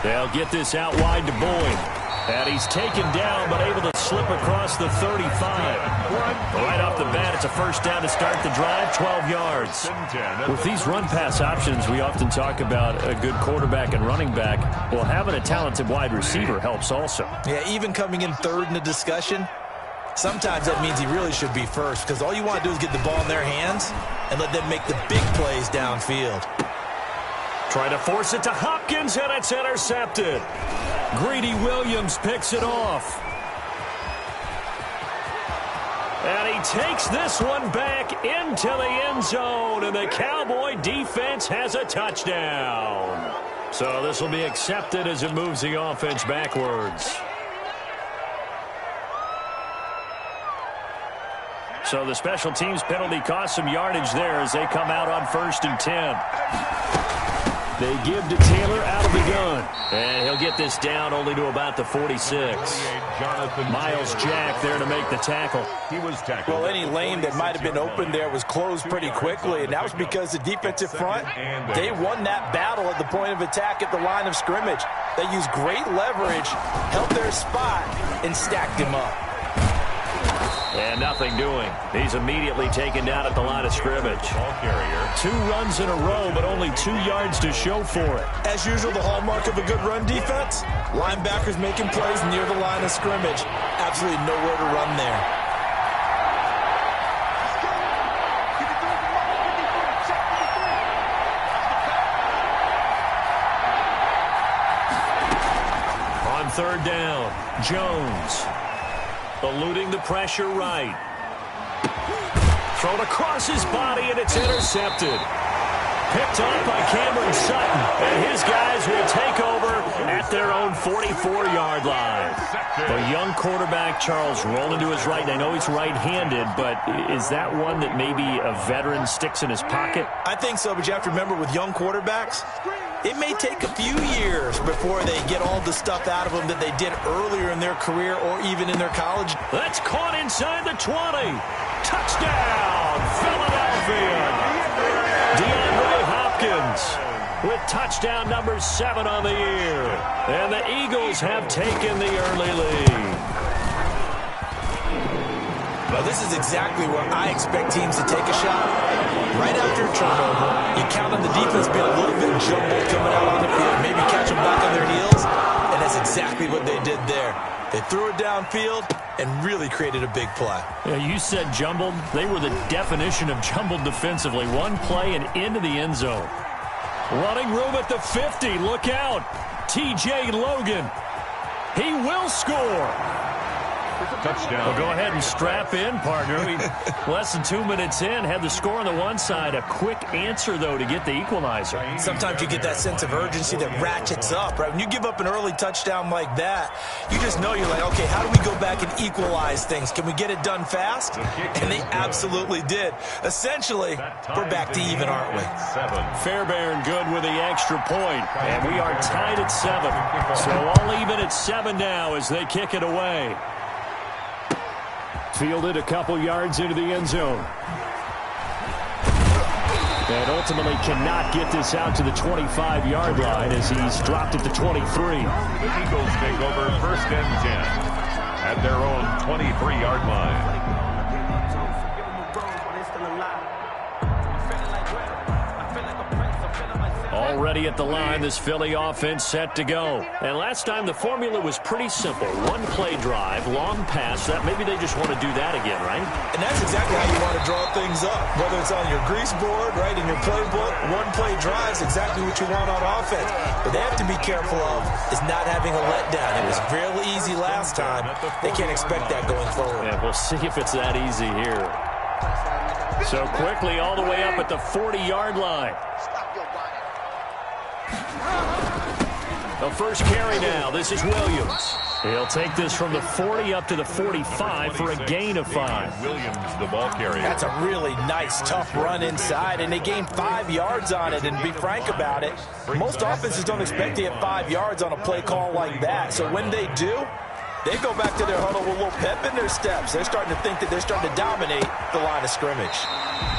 They'll get this out wide to Boyd. And he's taken down, but able to slip across the 35. Right off the bat, it's a first down to start the drive, 12 yards. With these run-pass options, we often talk about a good quarterback and running back. Well, having a talented wide receiver helps also. Yeah, even coming in third in the discussion, sometimes that means he really should be first, because all you want to do is get the ball in their hands and let them make the big plays downfield. Try to force it to Hopkins, and it's intercepted. Greedy Williams picks it off. And he takes this one back into the end zone, and the Cowboy defense has a touchdown. So this will be accepted as it moves the offense backwards. So the special teams penalty cost some yardage there as they come out on 1st and 10. They give to Taylor out of the gun. And he'll get this down only to about the 46. Miles Jack there to make the tackle. He was tackled. Well, any lane that might have been open there was closed pretty quickly, and that was because the defensive front, they won that battle at the point of attack at the line of scrimmage. They used great leverage, held their spot, and stacked him up. And nothing doing. He's immediately taken down at the line of scrimmage. Ball carrier. 2 runs in a row, but only 2 yards to show for it. As usual, the hallmark of a good run defense, linebackers making plays near the line of scrimmage. Absolutely nowhere to run there. On 3rd down, Jones. Eluding the pressure right. Thrown across his body, and it's intercepted. Picked up by Cameron Sutton, and his guys will take over at their own 44-yard line. The young quarterback, Charles, rolling to his right. And I know he's right-handed, but is that one that maybe a veteran sticks in his pocket? I think so, but you have to remember with young quarterbacks, it may take a few years before they get all the stuff out of them that they did earlier in their career or even in their college. That's caught inside the 20. Touchdown, Philadelphia. DeAndre Hopkins with touchdown number 7 on the year. And the Eagles have taken the early lead. Well, this is exactly where I expect teams to take a shot. Right after a turnover, you count on the defense being a little bit jumbled coming out on the field, maybe catch them back on their heels, and that's exactly what they did there. They threw it downfield and really created a big play. Yeah, you said jumbled. They were the definition of jumbled defensively. One play and into the end zone. Running room at the 50. Look out. T.J. Logan. He will score. Touchdown. Well, go ahead and strap in, partner. Less than 2 minutes in, had the score on the one side. A quick answer, though, to get the equalizer. Sometimes you get that sense of urgency that ratchets up, right? When you give up an early touchdown like that, you just know you're like, okay, how do we go back and equalize things? Can we get it done fast? And they absolutely did. Essentially, we're back to even, aren't we? Fairbairn good with the extra point. And we are tied at 7. So all even at 7 now as they kick it away. Fielded a couple yards into the end zone. And ultimately cannot get this out to the 25-yard line as he's dropped it to 23. The Eagles take over 1st and 10 at their own 23-yard line. Already at the line, this Philly offense set to go. And last time the formula was pretty simple. One play drive, long pass. That maybe they just want to do that again, right? And that's exactly how you want to draw things up. Whether it's on your grease board, right, in your playbook, one play drive is exactly what you want on offense. But they have to be careful of is not having a letdown. It was fairly easy last time. They can't expect that going forward. Yeah, we'll see if it's that easy here. So quickly all the way up at the 40-yard line. The first carry now. This is Williams. He'll take this from the 40 up to the 45 for a gain of 5. Williams, the ball carrier. That's a really nice, tough run inside, and they gained 5 yards on it. And to be frank about it, most offenses don't expect to get 5 yards on a play call like that. So when they do, they go back to their huddle with a little pep in their steps. They're starting to think that they're starting to dominate the line of scrimmage.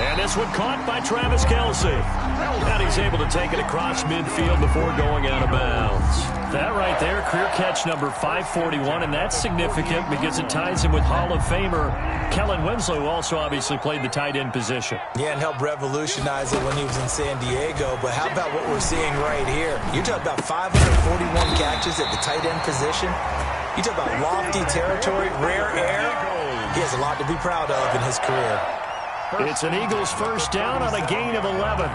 And this one caught by Travis Kelce. And he's able to take it across midfield before going out of bounds. That right there, career catch number 541, and that's significant because it ties him with Hall of Famer Kellen Winslow, who also obviously played the tight end position. Yeah, and helped revolutionize it when he was in San Diego. But how about what we're seeing right here? You're talking about 541 catches at the tight end position. You talk about lofty territory, rare air. He has a lot to be proud of in his career. It's an Eagles first down on a gain of 11.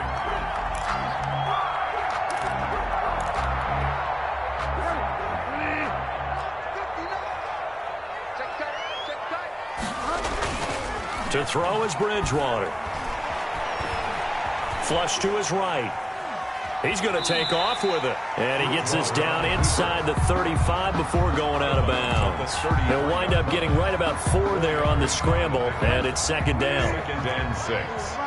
To throw is Bridgewater. Flush to his right. He's going to take off with it. And he gets this down inside the 35 before going out of bounds. He'll wind up getting right about 4 there on the scramble, and it's second down. 2nd and 6.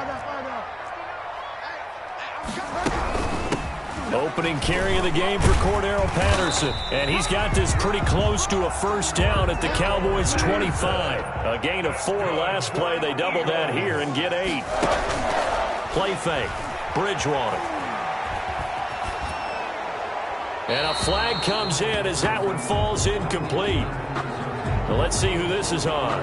Opening carry of the game for Cordero Patterson. And he's got this pretty close to a first down at the Cowboys' 25. A gain of 4 last play. They double that here and get 8. Play fake. Bridgewater. And a flag comes in as that one falls incomplete. Well, let's see who this is on.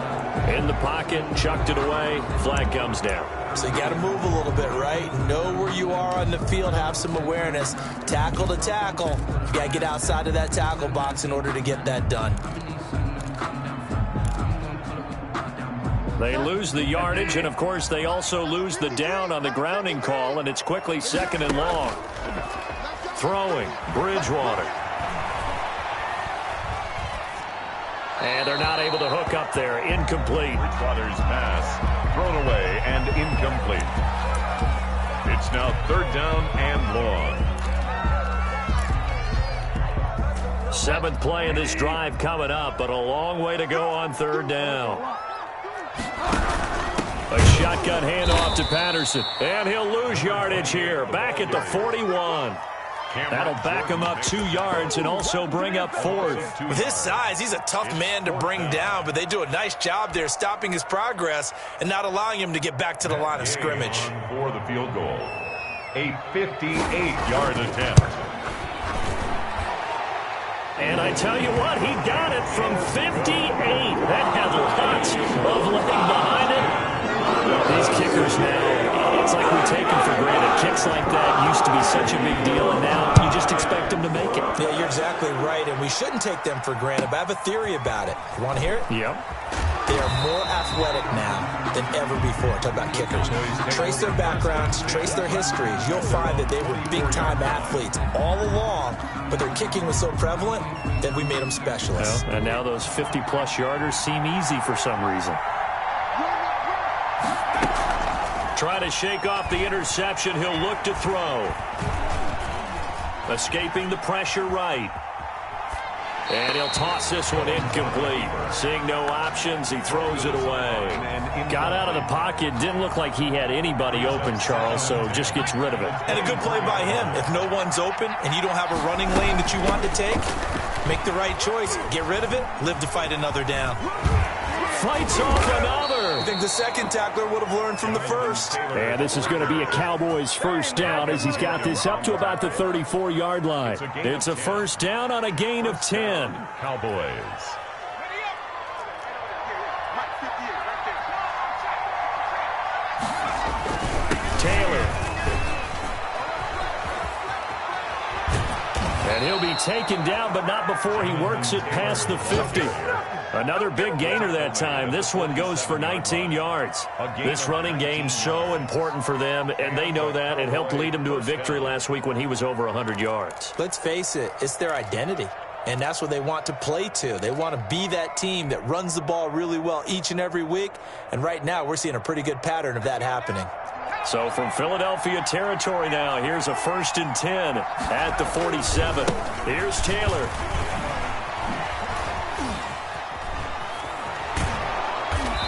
In the pocket, chucked it away. Flag comes down. So you got to move a little bit, right? Know where you are on the field, have some awareness. Tackle to tackle. You got to get outside of that tackle box in order to get that done. They lose the yardage, and of course they also lose the down on the grounding call, and it's quickly 2nd and long. Throwing, Bridgewater. And they're not able to hook up there. Incomplete. Bridgewater's pass thrown away and incomplete. It's now 3rd down and long. 7th play in this drive coming up, but a long way to go on 3rd down. A shotgun handoff to Patterson, and he'll lose yardage here. Back at the 41. That'll back him up 2 yards and also bring up 4th. With his size, he's a tough man to bring down, but they do a nice job there stopping his progress and not allowing him to get back to the line of scrimmage. For the field goal. A 58-yard attempt. And I tell you what, he got it from 58. That had lots of leg behind it. These kickers now, it's like we take them for granted. Kicks like that used to be such a big deal, and now you just expect them to make it. Yeah, you're exactly right, and we shouldn't take them for granted, but I have a theory about it. You want to hear it? Yep. They are more athletic now than ever before. Talk about kickers. Trace their backgrounds, trace their histories. You'll find that they were big-time athletes all along, but their kicking was so prevalent that we made them specialists. Well, and now those 50-plus yarders seem easy for some reason. Trying to shake off the interception. He'll look to throw. Escaping the pressure right. And he'll toss this one incomplete. Seeing no options, he throws it away. Got out of the pocket. Didn't look like he had anybody open, Charles, so just gets rid of it. And a good play by him. If no one's open and you don't have a running lane that you want to take, make the right choice. Get rid of it. Live to fight another down. Fights off another. I think the second tackler would have learned from the first. And this is going to be a Cowboys first down as he's got this up to about the 34-yard line. It's a first down on a gain of 10. Cowboys. Taylor. And he'll be taken down, but not before he works it past the 50. Another big gainer that time. This one goes for 19 yards. This running game's so important for them, and they know that. It helped lead them to a victory last week when he was over 100 yards. Let's face it, it's their identity, and that's what they want to play to. They want to be that team that runs the ball really well each and every week, and right now we're seeing a pretty good pattern of that happening. So from Philadelphia territory now, here's a 1st and 10 at the 47. Here's Taylor.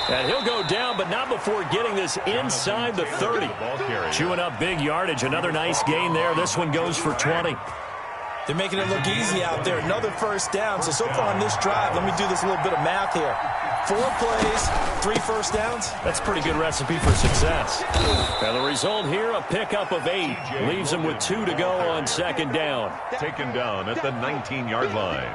And he'll go down, but not before getting this inside the 30. Chewing up big yardage. Another nice gain there. This one goes for 20. They're making it look easy out there. Another first down. So far on this drive, let me do this little bit of math here. 4 plays, 3 first downs. That's a pretty good recipe for success. And the result here, a pickup of 8. Leaves him with 2 to go on second down. Taken down at the 19-yard line.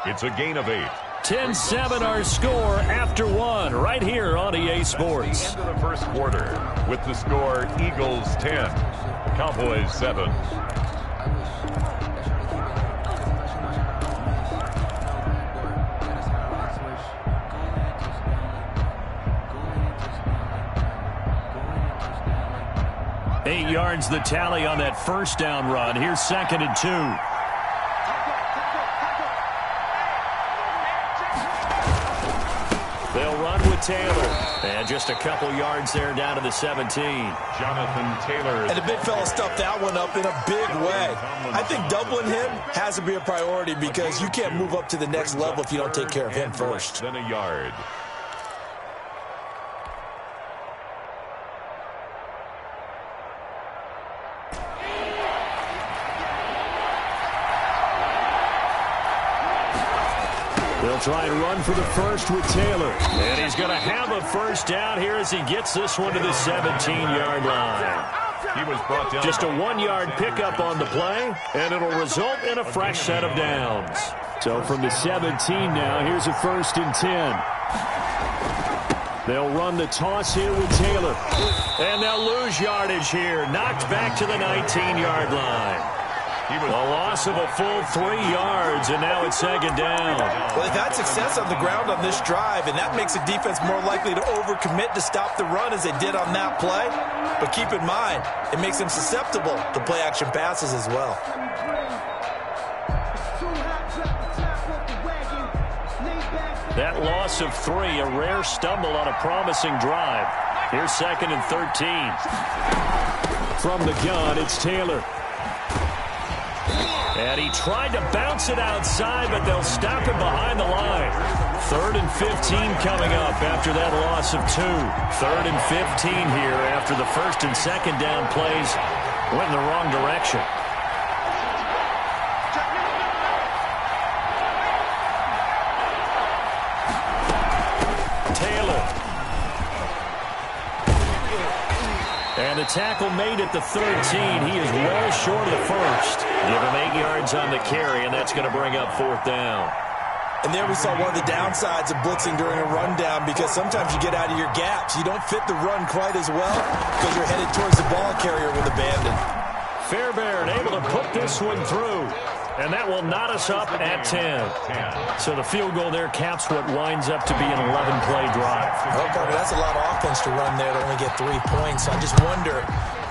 It's a gain of 8. 10-7 our score after 1 right here on EA Sports. Into the first quarter with the score Eagles 10, Cowboys 7. Eight yards the tally on that first down run. Here's 2nd and 2. They'll run with Taylor. And just a couple yards there down to the 17. Jonathan Taylor. And the big fella stuffed that one up in a big way. I think doubling him has to be a priority because you can't move up to the next level if you don't take care of him first. Then a yard. They'll try and run for the first with Taylor. And he's going to have a first down here as he gets this one to the 17-yard line. He was brought down. Just a 1-yard pickup on the play, and it'll result in a fresh set of downs. So from the 17 now, here's a 1st and 10. They'll run the toss here with Taylor. And they'll lose yardage here. Knocked back to the 19-yard line. A loss of a full 3 yards, and now it's 2nd down. Well, they've had success on the ground on this drive, and that makes the defense more likely to overcommit to stop the run as they did on that play. But keep in mind, it makes them susceptible to play-action passes as well. That loss of 3, a rare stumble on a promising drive. Here's 2nd and 13. From the gun, it's Taylor. And he tried to bounce it outside, but they'll stop him behind the line. 3rd and 15 coming up after that loss of 2. 3rd and 15 here after the 1st and 2nd down plays went in the wrong direction. And the tackle made at the 13. He is well short of the first. Give him 8 yards on the carry, and that's going to bring up 4th down. And there we saw one of the downsides of blitzing during a rundown because sometimes you get out of your gaps. You don't fit the run quite as well because you're headed towards the ball carrier with abandon. Fairbairn able to put this one through. And that will knot us up at 10. So the field goal there caps what winds up to be an 11-play drive. Well, partner, that's a lot of offense to run there to only get 3 points. So I just wonder,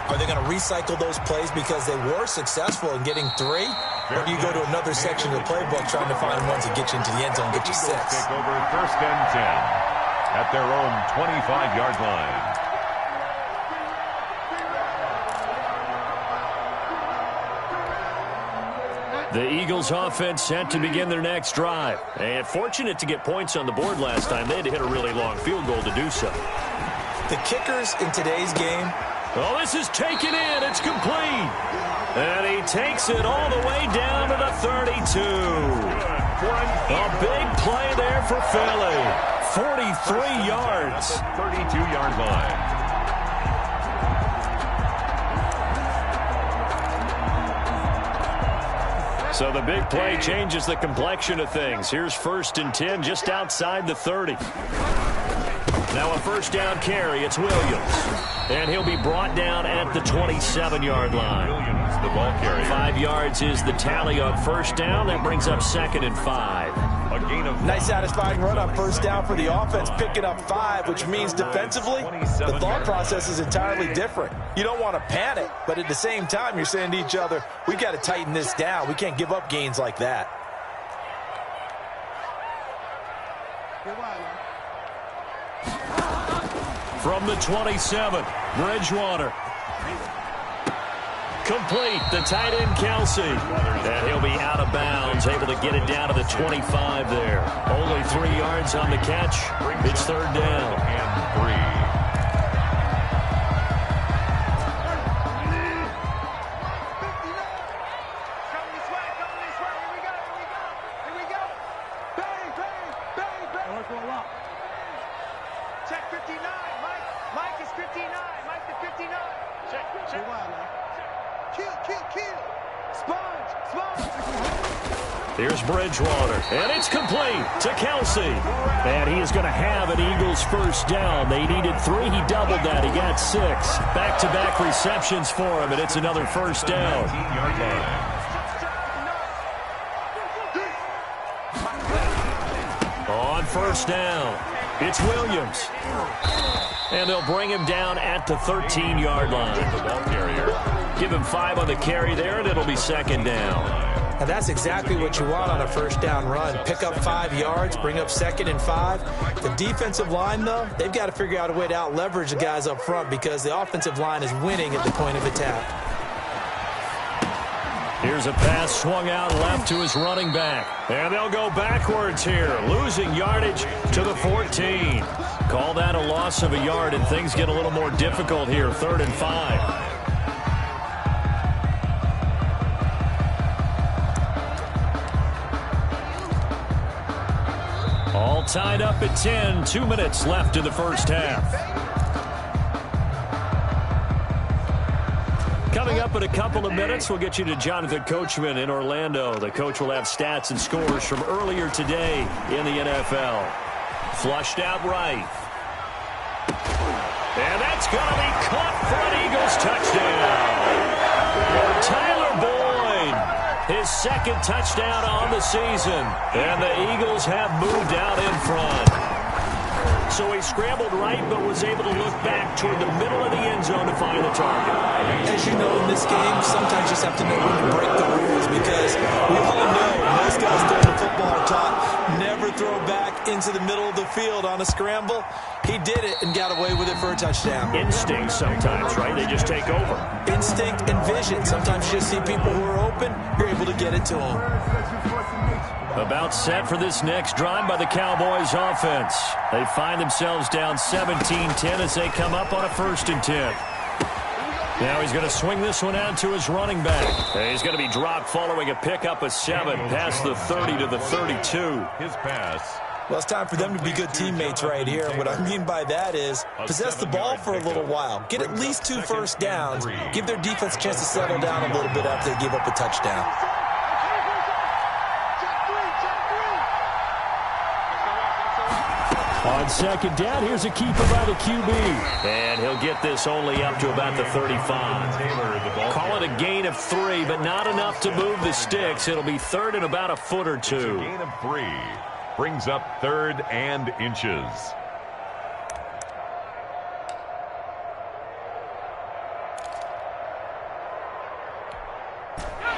are they going to recycle those plays because they were successful in getting 3? Or do you go to another section of the playbook trying to find ones that get you into the end zone and get you 6? Take over 1st and 10 at their own 25-yard line. The Eagles offense set to begin their next drive. And fortunate to get points on the board last time. They had to hit a really long field goal to do so. The kickers in today's game. Oh, this is taken in. It's complete. And he takes it all the way down to the 32. A big play there for Philly. 43 yards. 32-yard line. So the big play changes the complexion of things. Here's 1st and 10 just outside the 30. Now a 1st down carry. It's Williams. And he'll be brought down at the 27-yard line. Williams, the ball carrier. 5 yards is the tally on 1st down. That brings up 2nd and 5. A gain of nice satisfying run on 1st down for the offense, picking up 5, which means defensively, the thought process is entirely different. You don't want to panic, but at the same time, you're saying to each other, we've got to tighten this down. We can't give up gains like that. From the 27, Bridgewater. Complete, the tight end, Kelsey. And he'll be out of bounds, able to get it down to the 25 there. Only 3 yards on the catch. It's 3rd down. And 3. Here's Bridgewater, and it's complete to Kelsey. And he is going to have an Eagles first down. They needed 3. He doubled that. He got 6. Back-to-back receptions for him, and it's another first down. On first down, it's Williams. And they'll bring him down at the 13-yard line. The ball carrier. Give him 5 on the carry there, and it'll be second down. And that's exactly what you want on a first down run. Pick up 5 yards, bring up 2nd and 5. The defensive line, though, they've got to figure out a way to out-leverage the guys up front because the offensive line is winning at the point of attack. Here's a pass swung out left to his running back. And they'll go backwards here, losing yardage to the 14. Call that a loss of a yard, and things get a little more difficult here, 3rd and 5. All tied up at 10. 2 minutes left in the first half. Coming up in a couple of minutes, we'll get you to Jonathan Coachman in Orlando. The coach will have stats and scores from earlier today in the NFL. Flushed out right. And that's going to be caught for an Eagles touchdown. Tyler Boyd, his 2nd touchdown on the season. And the Eagles have moved out in front. So he scrambled right, but was able to look back toward the middle of the end zone to find the target. As you know, in this game, sometimes you just have to know when to break the rules because we all know most guys throwing the football are taught never throw back into the middle of the field on a scramble. He did it and got away with it for a touchdown. Instinct sometimes, right? They just take over. Instinct and vision. Sometimes you just see people who are open, you're able to get it to them. About set for this next drive by the Cowboys offense. They find themselves down 17-10 as they come up on a 1st and 10. Now he's going to swing this one out to his running back. He's going to be dropped following a pickup of 7 past the 30 to the 32. His pass. Well, it's time for them to be good teammates right here. And what I mean by that is possess the ball for a little while. Get at least 2 first downs. Give their defense a chance to settle down a little bit after they give up a touchdown. On 2nd down, here's a keeper by the QB. And he'll get this only up to about the 35. Call it a gain of 3, but not enough to move the sticks. It'll be 3rd and about a foot or 2. Gain of 3 brings up 3rd and inches.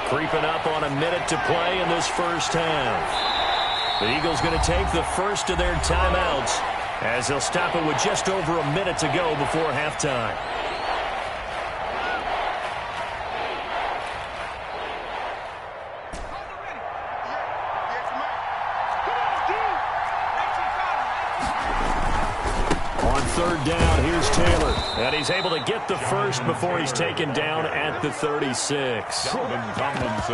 Creeping up on a minute to play in this first half. The Eagles going to take the first of their timeouts as they'll stop it with just over a minute to go before halftime. On 3rd down, here's Taylor. And he's able to get the first before he's taken down at the 36.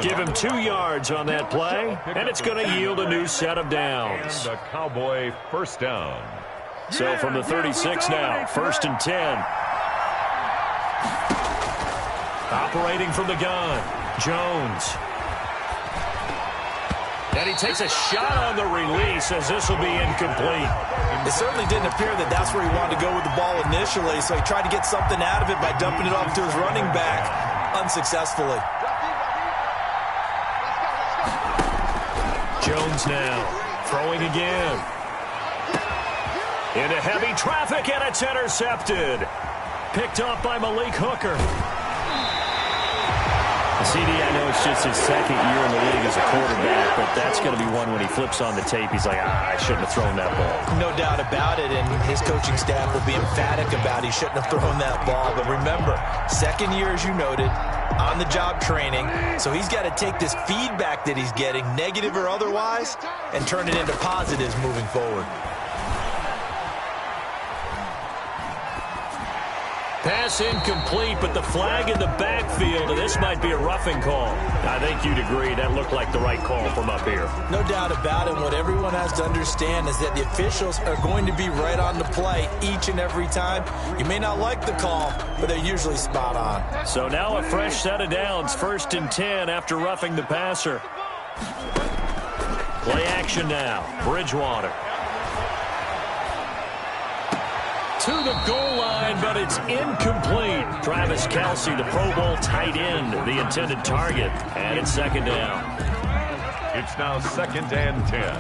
Give him 2 yards on that play, and it's going to yield a new set of downs. And a Cowboy first down. So from the 36 now, 1st and 10. Operating from the gun, Jones. And he takes a shot on the release as this will be incomplete. It certainly didn't appear that that's where he wanted to go with the ball initially, so he tried to get something out of it by dumping it off to his running back unsuccessfully. Jones now throwing again. Into heavy traffic, and it's intercepted. Picked off by Malik Hooker. CD, I know it's just his 2nd year in the league as a quarterback, but that's going to be one when he flips on the tape. He's like, I shouldn't have thrown that ball. No doubt about it, and his coaching staff will be emphatic about he shouldn't have thrown that ball. But remember, 2nd year, as you noted, on-the-job training, so he's got to take this feedback that he's getting, negative or otherwise, and turn it into positives moving forward. Pass incomplete, but the flag in the backfield, and this this might be a roughing call. I think you'd agree that looked like the right call from up here. No doubt about it. What everyone has to understand is that the officials are going to be right on the play each and every time. You may not like the call, but they're usually spot on. So now a fresh set of downs, 1st and 10 after roughing the passer. Play action now. Bridgewater. To the goal line, but it's incomplete. Travis Kelce, the Pro Bowl tight end, the intended target. And it's 2nd down. It's now 2nd and 10.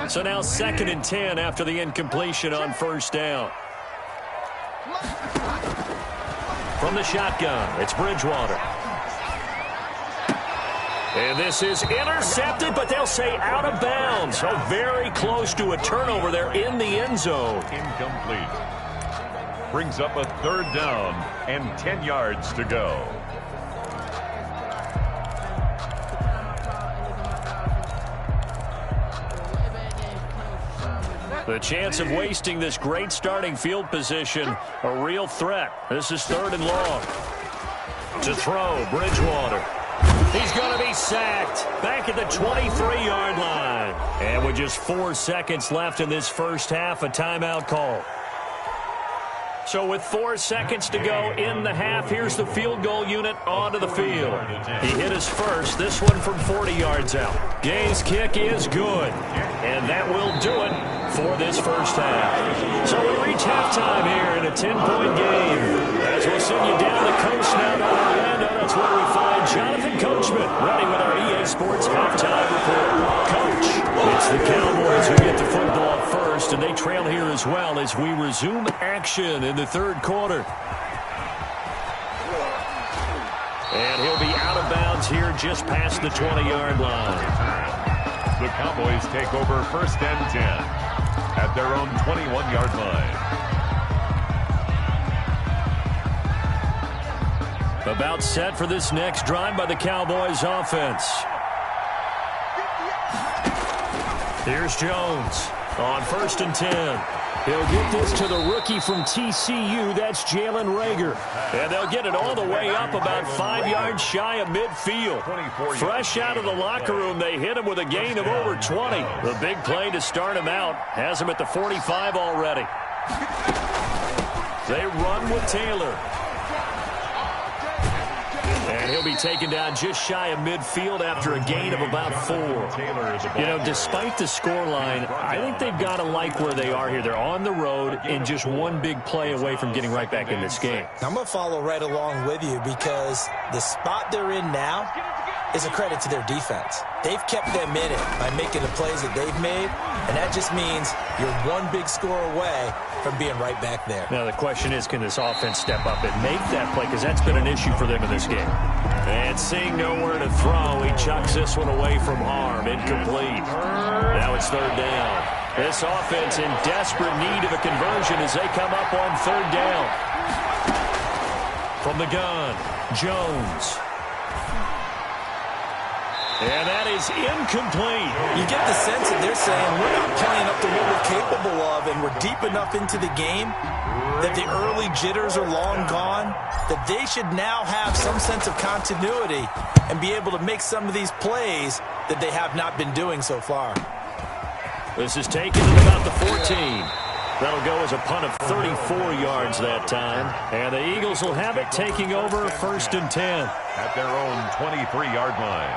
So now 2nd and 10 after the incompletion on 1st down. From the shotgun, it's Bridgewater. And this is intercepted, but they'll say out of bounds. So very close to a turnover there in the end zone. Incomplete. Brings up a 3rd down and 10 yards to go. The chance of wasting this great starting field position, a real threat. This is 3rd and long. To throw, Bridgewater. He's going to be sacked back at the 23-yard line. And with just 4 seconds left in this first half, a timeout call. So with 4 seconds to go in the half, here's the field goal unit onto the field. He hit his first, this one from 40 yards out. Gay's kick is good, and that will do it for this first half. So we reach halftime here in a 10-point game. As we'll send you down the coast now to Orlando, that's where we find Jonathan Coachman ready with our EA Sports halftime report. Coach, it's the Cowboys who get the football first, and they trail here as well as we resume action in the 3rd quarter. And he'll be out of bounds here just past the 20-yard line. The Cowboys take over 1st and 10 at their own 21-yard line. About set for this next drive by the Cowboys offense. Here's Jones on 1st and 10. He'll get this to the rookie from TCU. That's Jalen Reagor. And they'll get it all the way up about 5 yards shy of midfield. Fresh out of the locker room, they hit him with a gain of over 20. The big play to start him out has him at the 45 already. They run with Taylor. And he'll be taken down just shy of midfield after a gain of about 4. You know, despite the scoreline, I think they've got to like where they are here. They're on the road and just one big play away from getting right back in this game. I'm going to follow right along with you because the spot they're in now is a credit to their defense. They've kept them in it by making the plays that they've made, and that just means you're one big score away from being right back there. Now the question is, can this offense step up and make that play? Because that's been an issue for them in this game. And seeing nowhere to throw, he chucks this one away from harm. Incomplete. Now it's 3rd down. This offense in desperate need of a conversion as they come up on 3rd down. From the gun, Jones. And that is incomplete. You get the sense that they're saying we're not playing up to what we're capable of, and we're deep enough into the game that the early jitters are long gone, that they should now have some sense of continuity and be able to make some of these plays that they have not been doing so far. This is taken at about the 14. That'll go as a punt of 34 yards that time. And the Eagles will have it taking over 1st and 10. At their own 23-yard line.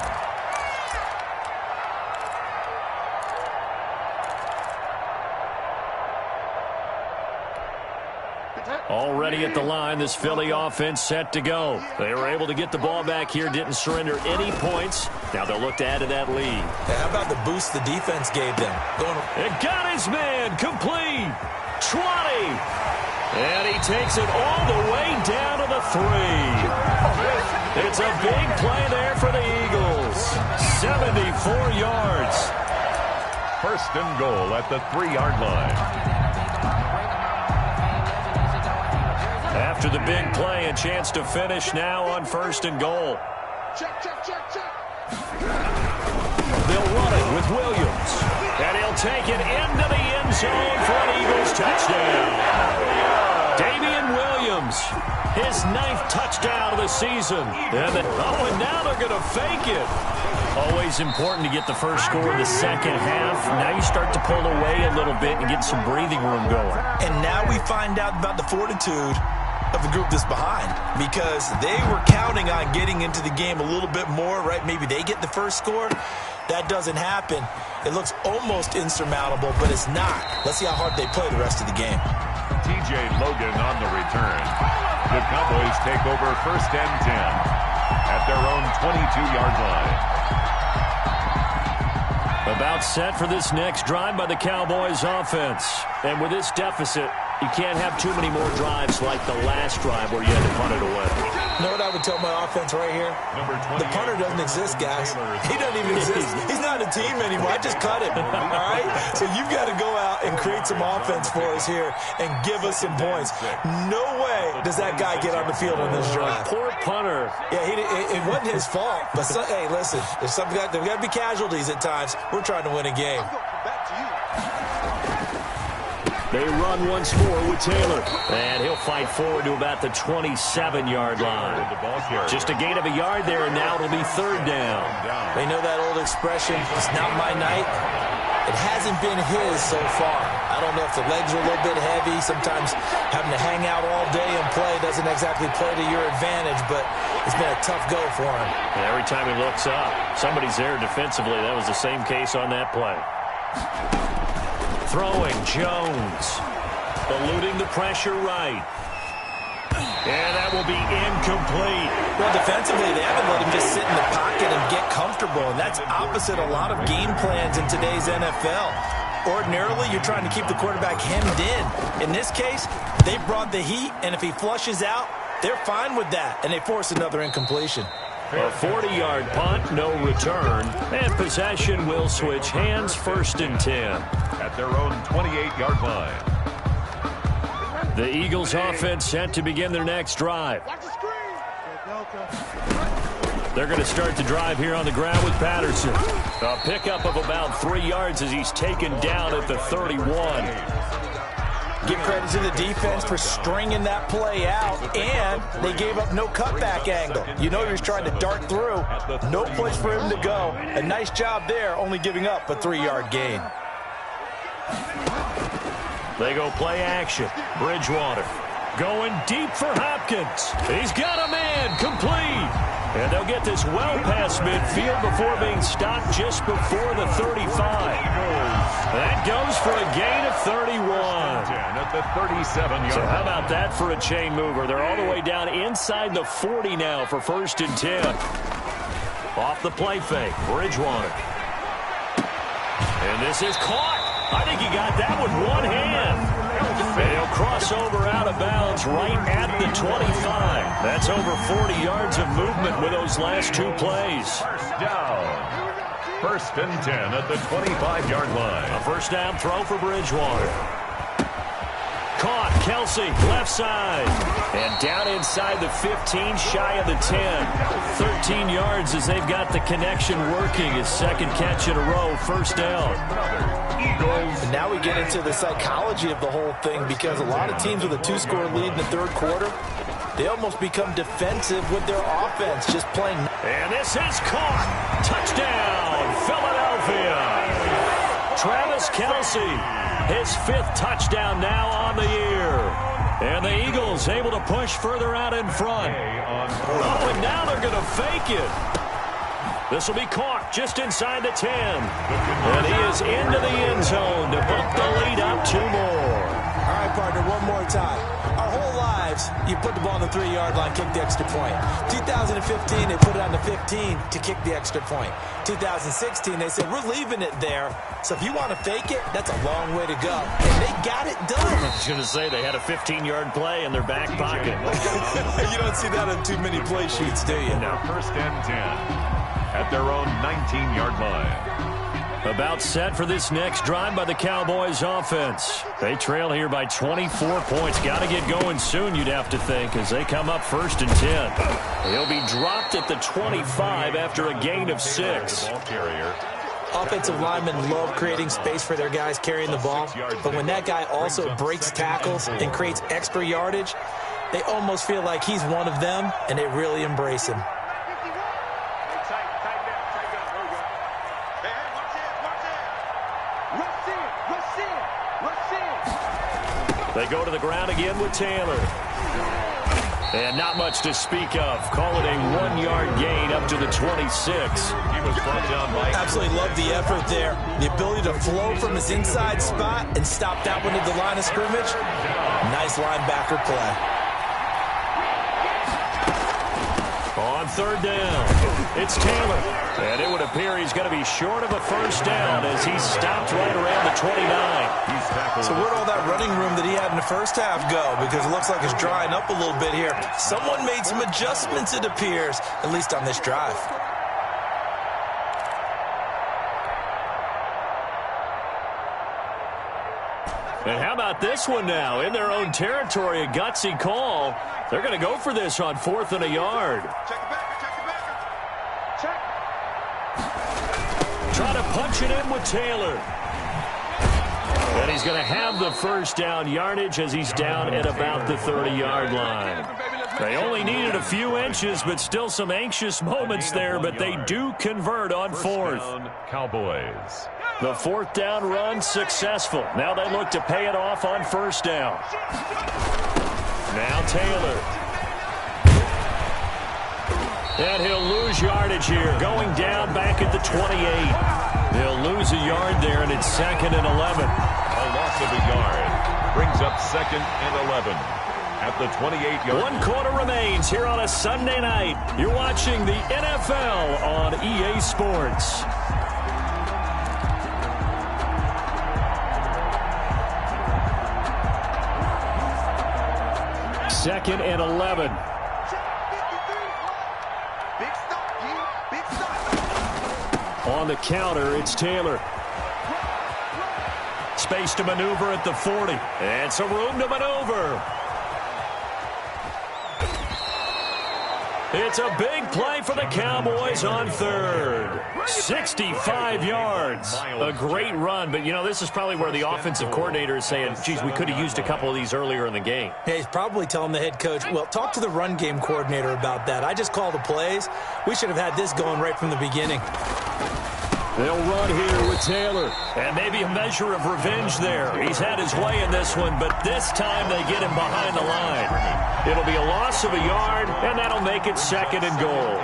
Already at the line, this Philly offense set to go. They were able to get the ball back here, didn't surrender any points. Now they'll look to add to that lead. How about the boost the defense gave them? It got his man, complete. 20. And he takes it all the way down to the 3. It's a big play there for the Eagles. 74 yards. 1st and goal at the 3-yard line. After the big play, a chance to finish now on 1st and goal. They'll run it with Williams. And he'll take it into the end zone for an Eagles touchdown. Damian Williams, his 9th touchdown of the season. And now they're going to fake it. Always important to get the first score in the second half. Now you start to pull away a little bit and get some breathing room going. And now we find out about the fortitude of the group that's behind, because they were counting on getting into the game a little bit more, right? Maybe they get the first score. That doesn't happen. It looks almost insurmountable, but it's not. Let's see how hard they play the rest of the game. TJ Logan on the return. The Cowboys take over 1st and 10 at their own 22-yard line. About set for this next drive by the Cowboys offense. And with this deficit, you can't have too many more drives like the last drive where you had to punt it away. You know what I would tell my offense right here? The punter doesn't exist, guys. He doesn't even exist. He's not a team anymore. I just cut him, all right? So you've got to go out and create some offense for us here and give us some points. No way does that guy get on the field on this drive. Poor punter. Yeah, it wasn't his fault. But, hey, listen, there's got to be casualties at times. We're trying to win a game. They run once more with Taylor. And he'll fight forward to about the 27-yard line. Just a gain of a yard there, and now it'll be 3rd down. They know that old expression, it's not my night. It hasn't been his so far. I don't know if the legs are a little bit heavy. Sometimes having to hang out all day and play doesn't exactly play to your advantage, but it's been a tough go for him. And every time he looks up, somebody's there defensively. That was the same case on that play. Throwing, Jones. Eluding the pressure right. And that will be incomplete. Well, defensively, they haven't let him just sit in the pocket and get comfortable, and that's opposite a lot of game plans in today's NFL. Ordinarily, you're trying to keep the quarterback hemmed in. In this case, they brought the heat, and if he flushes out, they're fine with that, and they force another incompletion. A 40-yard punt, no return, and possession will switch hands, 1st and 10. At their own 28-yard line. The Eagles offense set to begin their next drive. They're going to start the drive here on the ground with Patterson. A pickup of about 3 yards as he's taken down at the 31. Give credit to the defense for stringing that play out, and they gave up no cutback angle. You know you're trying to dart through. No place for him to go. A nice job there, only giving up a 3-yard gain. They go play action. Bridgewater going deep for Hopkins. He's got a man, complete. And they'll get this well past midfield before being stopped just before the 35. That goes for a gain of 31. At the 37-yard. So how about that for a chain mover? They're all the way down inside the 40 now for 1st and 10. Off the play fake, Bridgewater. And this is caught. I think he got that with one hand. And he'll cross over out of bounds right at the 25. That's over 40 yards of movement with those last 2 plays. First down. 1st and 10 at the 25-yard line. A first down throw for Bridgewater. Caught, Kelsey, left side. And down inside the 15, shy of the 10. 13 yards as they've got the connection working. His 2nd catch in a row, 1st down. And now we get into the psychology of the whole thing, because a lot of teams with a 2-score lead in the 3rd quarter, they almost become defensive with their offense, just playing. And this is caught. Touchdown, Philadelphia. Travis Kelsey, his 5th touchdown now on the year. And the Eagles able to push further out in front. Oh, and now they're going to fake it. This will be caught just inside the 10. And he is into the end zone to bump the lead up 2 more. All right, partner, one more time. Our whole lives, you put the ball on the 3-yard line, kick the extra point. 2015, they put it on the 15 to kick the extra point. 2016, they said, we're leaving it there. So if you want to fake it, that's a long way to go. And they got it done. I was going to say they had a 15-yard play in their back pocket. You don't see that on too many play sheets, do you? No. 1st and 10 at their own 19-yard line. About set for this next drive by the Cowboys offense. They trail here by 24 points. Got to get going soon, you'd have to think, as they come up 1st and 10. He'll be dropped at the 25 after a gain of 6. Offensive linemen love creating space for their guys carrying the ball, but when that guy also breaks tackles and creates extra yardage, they almost feel like he's one of them, and they really embrace him. They go to the ground again with Taylor. And not much to speak of. Call it a 1-yard gain up to the 26. He was brought down by... Absolutely love the effort there. The ability to flow from his inside spot and stop that one at the line of scrimmage. Nice linebacker play. On 3rd down, it's Taylor. And it would appear he's going to be short of a 1st down as he's stopped right around the 29. So where'd all that running room that he had in the first half go? Because it looks like it's drying up a little bit here. Someone made some adjustments, it appears, at least on this drive. And how about this one now? In their own territory, a gutsy call. They're going to go for this on 4th and a yard. Try to punch it in with Taylor. And he's going to have the 1st down yardage as he's down at about the 30-yard line. They only needed a few inches, but still some anxious moments there, but they do convert on 4th. Cowboys. The 4th down run successful. Now they look to pay it off on 1st down. Now Taylor. And he'll lose yardage here, going down back at the 28. He'll lose a yard there, and it's 2nd and 11. A loss of a yard brings up 2nd and 11 at the 28-yard. 1 quarter remains here on a Sunday night. You're watching the NFL on EA Sports. Second and 11. On the counter, it's Taylor. Space to maneuver at the 40. And some room to maneuver. It's a big play for the Cowboys on 3rd. 65 yards. A great run, but, you know, this is probably where the offensive coordinator is saying, geez, we could have used a couple of these earlier in the game. Yeah, he's probably telling the head coach, well, talk to the run game coordinator about that. I just call the plays. We should have had this going right from the beginning. They'll run here with Taylor. And maybe a measure of revenge there. He's had his way in this one, but this time they get him behind the line. It'll be a loss of a yard, and that'll make it 2nd and goal.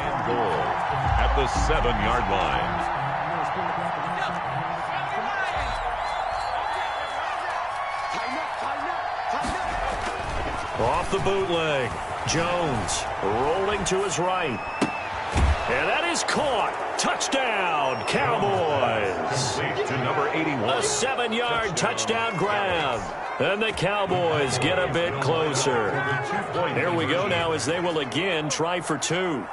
At the 7-yard line. Off the bootleg. Jones rolling to his right. And that is caught. Touchdown, Cowboys. To number 81. A 7-yard touchdown grab. And the Cowboys get a bit closer. Here we go now as they will again try for 2.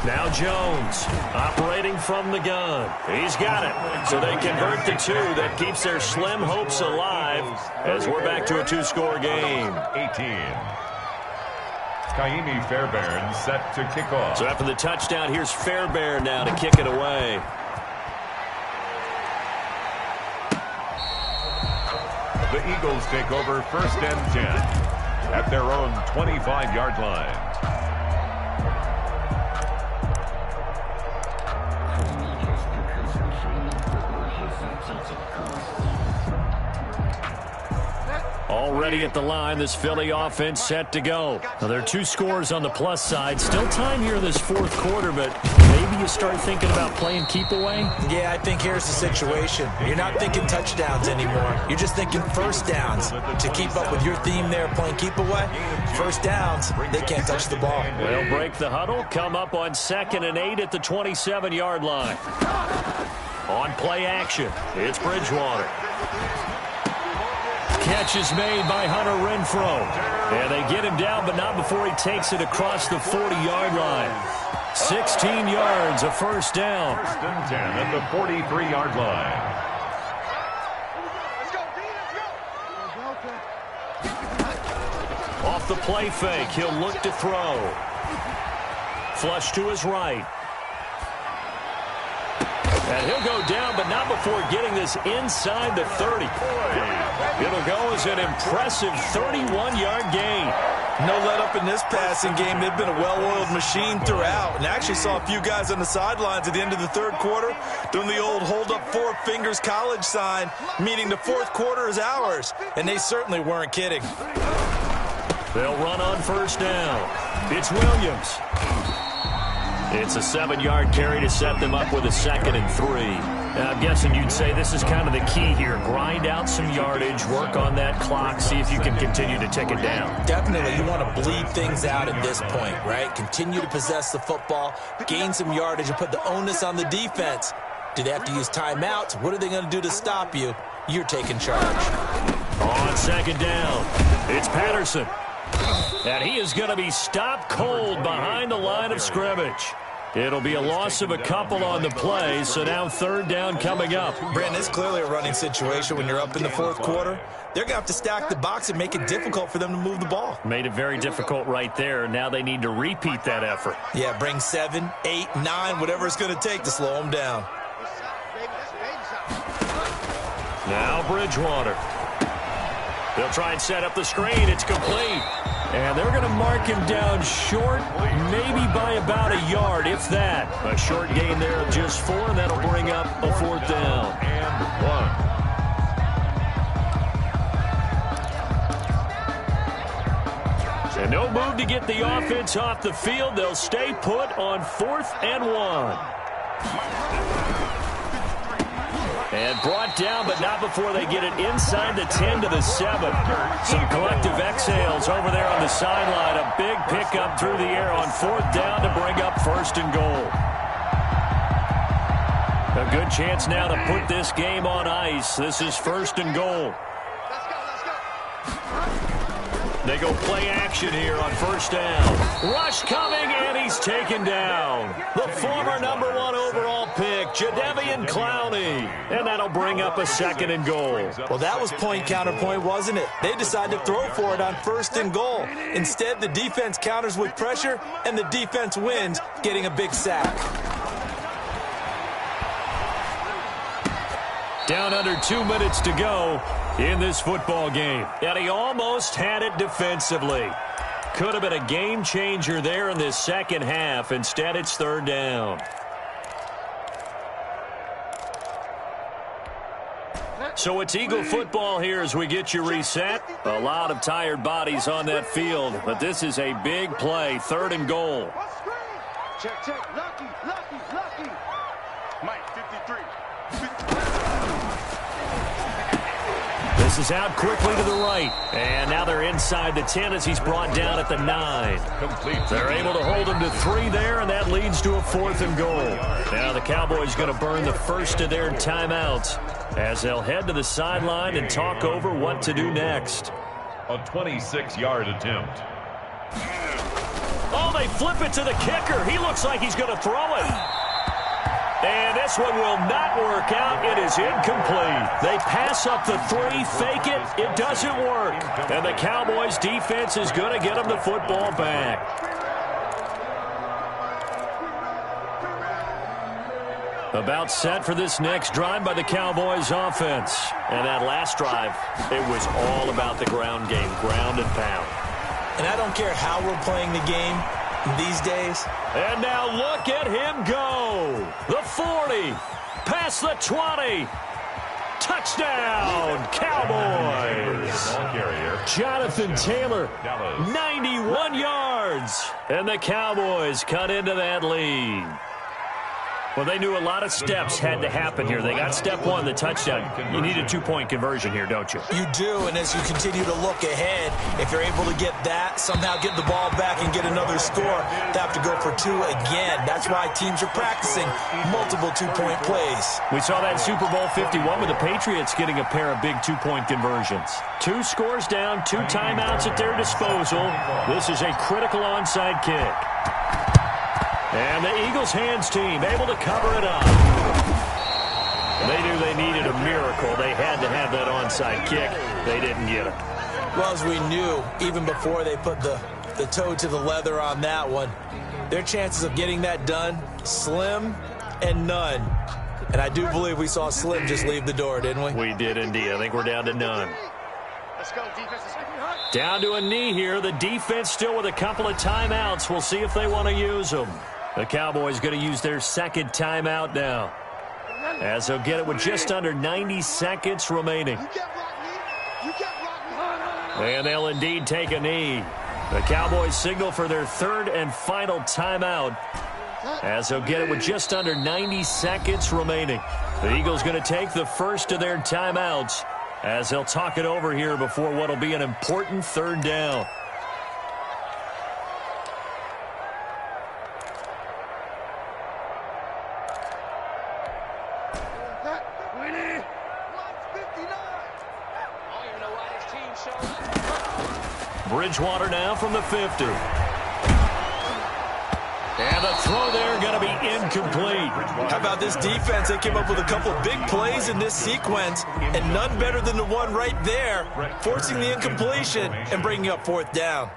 Now Jones operating from the gun. He's got it. So they convert the 2. That keeps their slim hopes alive as we're back to a 2-score game. 18. Kaimi Fairbairn set to kick off. So after the touchdown, here's Fairbairn now to kick it away. The Eagles take over 1st and 10 at their own 25-yard line. Already at the line, this Philly offense set to go. Now, there are 2 scores on the plus side. Still time here in this 4th quarter, but maybe you start thinking about playing keep away? Yeah, I think here's the situation. You're not thinking touchdowns anymore. You're just thinking 1st downs. To keep up with your theme there, playing keep away, 1st downs, they can't touch the ball. They'll break the huddle, come up on 2nd and 8 at the 27-yard line. On play action, it's Bridgewater. Catch is made by Hunter Renfrow. And they get him down, but not before he takes it across the 40-yard line. 16 yards, a first down. First and 10 at the 43-yard line. Off the play fake, he'll look to throw. Flush to his right. And he'll go down, but not before getting this inside the 30. It'll go as an impressive 31-yard gain. No let up in this passing game. They've been a well-oiled machine throughout. And actually saw a few guys on the sidelines at the end of the third quarter doing the old hold up four fingers college sign, meaning the fourth quarter is ours. And they certainly weren't kidding. They'll run on first down. It's Williams. It's a 7-yard carry to set them up with a 2nd and 3. And I'm guessing you'd say this is kind of the key here. Grind out some yardage, work on that clock, see if you can continue to tick it down. Definitely. You want to bleed things out at this point, right? Continue to possess the football, gain some yardage, and put the onus on the defense. Do they have to use timeouts? What are they going to do to stop you? You're taking charge. On 2nd down, it's Patterson. And he is going to be stopped cold behind the line of scrimmage. It'll be a loss of a couple on the play, so now 3rd down coming up. Brandon, it's clearly a running situation when you're up in the fourth quarter. They're going to have to stack the box and make it difficult for them to move the ball. Made it very difficult right there. Now they need to repeat that effort. Yeah, bring 7, 8, 9, whatever it's going to take to slow them down. Now Bridgewater. They'll try and set up the screen. It's complete. And they're going to mark him down short, maybe by about a yard, if that. A short gain there of just 4, and that'll bring up a 4th down. And no move to get the offense off the field. They'll stay put on 4th and 1. And brought down, but not before they get it inside the 10 to the 7. Some collective exhales over there on the sideline. A big pickup through the air on 4th down to bring up 1st and goal. A good chance now to put this game on ice. This is 1st and goal. They go play action here on 1st down. Rush coming, and he's taken down. The former #1 overall pick, Jadeveon Clowney. And that'll bring up a 2nd and goal. Well, that was point counterpoint, wasn't it? They decided to throw for it on 1st and goal. Instead, the defense counters with pressure, and the defense wins, getting a big sack. Down under 2 minutes to go in this football game. And he almost had it defensively. Could have been a game changer there in this second half. Instead, it's 3rd down. So it's Eagle football here as we get you reset. A lot of tired bodies on that field, but this is a big play. 3rd and goal. Check, check. Lucky. Mike, 53. This is out quickly to the right. And now they're inside the 10 as he's brought down at the 9. They're able to hold him to 3 there, and that leads to a 4th and goal. Now the Cowboys going to burn the first of their timeouts as they'll head to the sideline and talk over what to do next. A 26-yard attempt. Oh, they flip it to the kicker. He looks like he's going to throw it. And this one will not work out. It is incomplete. They pass up the 3, fake it. It doesn't work. And the Cowboys defense is going to get them the football back. About set for this next drive by the Cowboys offense. And that last drive, it was all about the ground game, ground and pound. And I don't care how we're playing the game these days. And now look at him go. The 40, past the 20. Touchdown, Cowboys. Jonathan Taylor, 91 yards. And the Cowboys cut into that lead. Well, they knew a lot of steps had to happen here. They got step 1, the touchdown. You need a 2-point conversion here, don't you? You do, and as you continue to look ahead, if you're able to get that, somehow get the ball back and get another score, they have to go for 2 again. That's why teams are practicing multiple 2-point plays. We saw that Super Bowl 51 with the Patriots getting a pair of big 2-point conversions. 2 scores down, 2 timeouts at their disposal. This is a critical onside kick. And the Eagles hands team able to cover it up. They knew they needed a miracle. They had to have that onside kick. They didn't get it. Well, as we knew, even before they put the toe to the leather on that one, their chances of getting that done, slim and none. And I do believe we saw Slim just leave the door, didn't we? We did indeed. I think we're down to none. Let's go, defense. Down to a knee here. The defense still with a couple of timeouts. We'll see if they want to use them. The Cowboys going to use their second timeout now, as they'll get it with just under 90 seconds remaining. And they'll indeed take a knee. The Cowboys signal for their third and final timeout, as they'll get it with just under 90 seconds remaining. The Eagles going to take the first of their timeouts, as they'll talk it over here before what will be an important third down. Bridgewater now from the 50. And the throw there going to be incomplete. How about this defense? They came up with a couple big plays in this sequence, and none better than the one right there, forcing the incompletion and bringing up fourth down.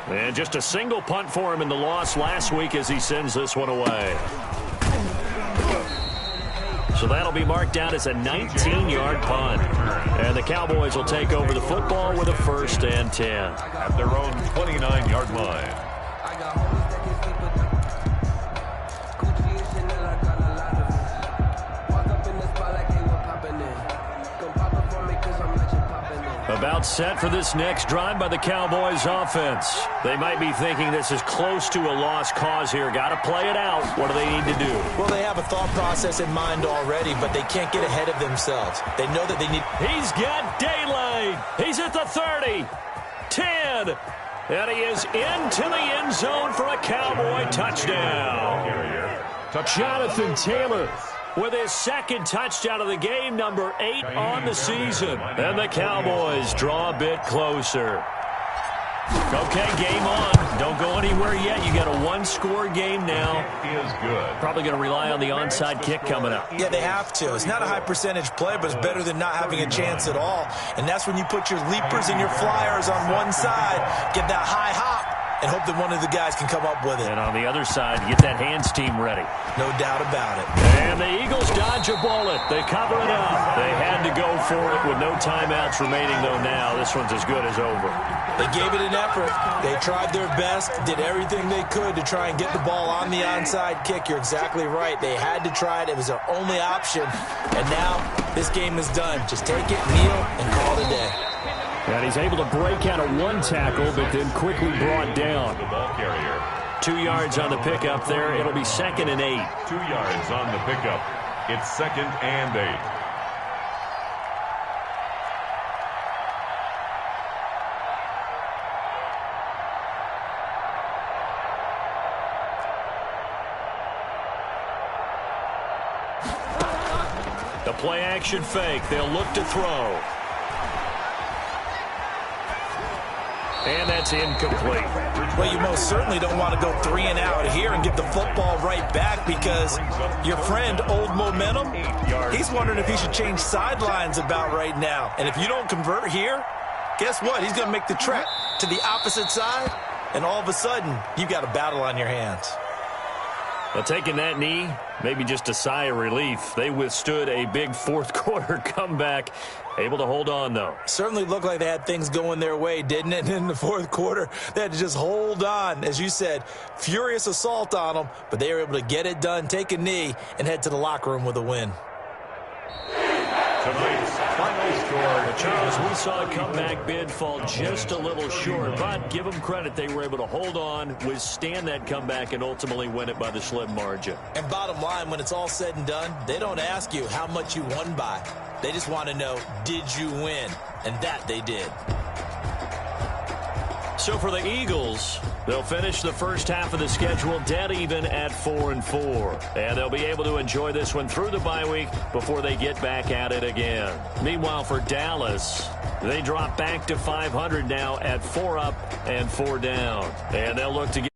And just a single punt for him in the loss last week as he sends this one away. So that'll be marked down as a 19-yard punt. And the Cowboys will take over the football with a 1st and 10. At their own 29-yard line. About set for this next drive by the Cowboys offense. They might be thinking this is close to a lost cause here. Got to play it out. What do they need to do? Well, they have a thought process in mind already, but they can't get ahead of themselves. They know that they need... He's got daylight. He's at the 30, 10, and he is into the end zone for a Cowboy touchdown. Jonathan Taylor with his second touchdown of the game, number 8 on the season. And the Cowboys draw a bit closer. Okay, game on. Don't go anywhere yet. You got a one-score game now. Is good. Probably going to rely on the onside kick coming up. Yeah, they have to. It's not a high-percentage play, but it's better than not having a chance at all. And that's when you put your leapers and your flyers on one side, get that high hop, and hope that one of the guys can come up with it. And on the other side, get that hands team ready. No doubt about it. And the Eagles dodge a bullet. They cover it up. They had to go for it with no timeouts remaining, though now. This one's as good as over. They gave it an effort. They tried their best, did everything they could to try and get the ball on the onside kick. You're exactly right. They had to try it. It was their only option. And now this game is done. Just take it, kneel, and call it a day. And he's able to break out of one tackle, but then quickly brought down. The ball carrier. 2 yards on the pickup there. It'll be 2nd and 8. 2 yards on the pickup. It's 2nd and 8. The play action fake. They'll look to throw. And that's incomplete. Well, you most certainly don't want to go 3 and out here and get the football right back, because your friend, Old Momentum, he's wondering if he should change sidelines about right now. And if you don't convert here, guess what? He's going to make the trek to the opposite side, and all of a sudden, you got a battle on your hands. Well, taking that knee, maybe just a sigh of relief. They withstood a big fourth-quarter comeback. Able to hold on, though. Certainly looked like they had things going their way, didn't it? And in the fourth quarter, they had to just hold on. As you said, furious assault on them, but they were able to get it done, take a knee, and head to the locker room with a win. Tonight's final score. Charles, we saw a comeback bid fall just a little short, but give them credit. They were able to hold on, withstand that comeback, and ultimately win it by the slim margin. And bottom line, when it's all said and done, they don't ask you how much you won by. They just want to know, did you win? And that they did. So for the Eagles, they'll finish the first half of the schedule dead even at 4-4. And they'll be able to enjoy this one through the bye week before they get back at it again. Meanwhile, for Dallas, they drop back to 500 now at 4 up and 4 down. And they'll look to get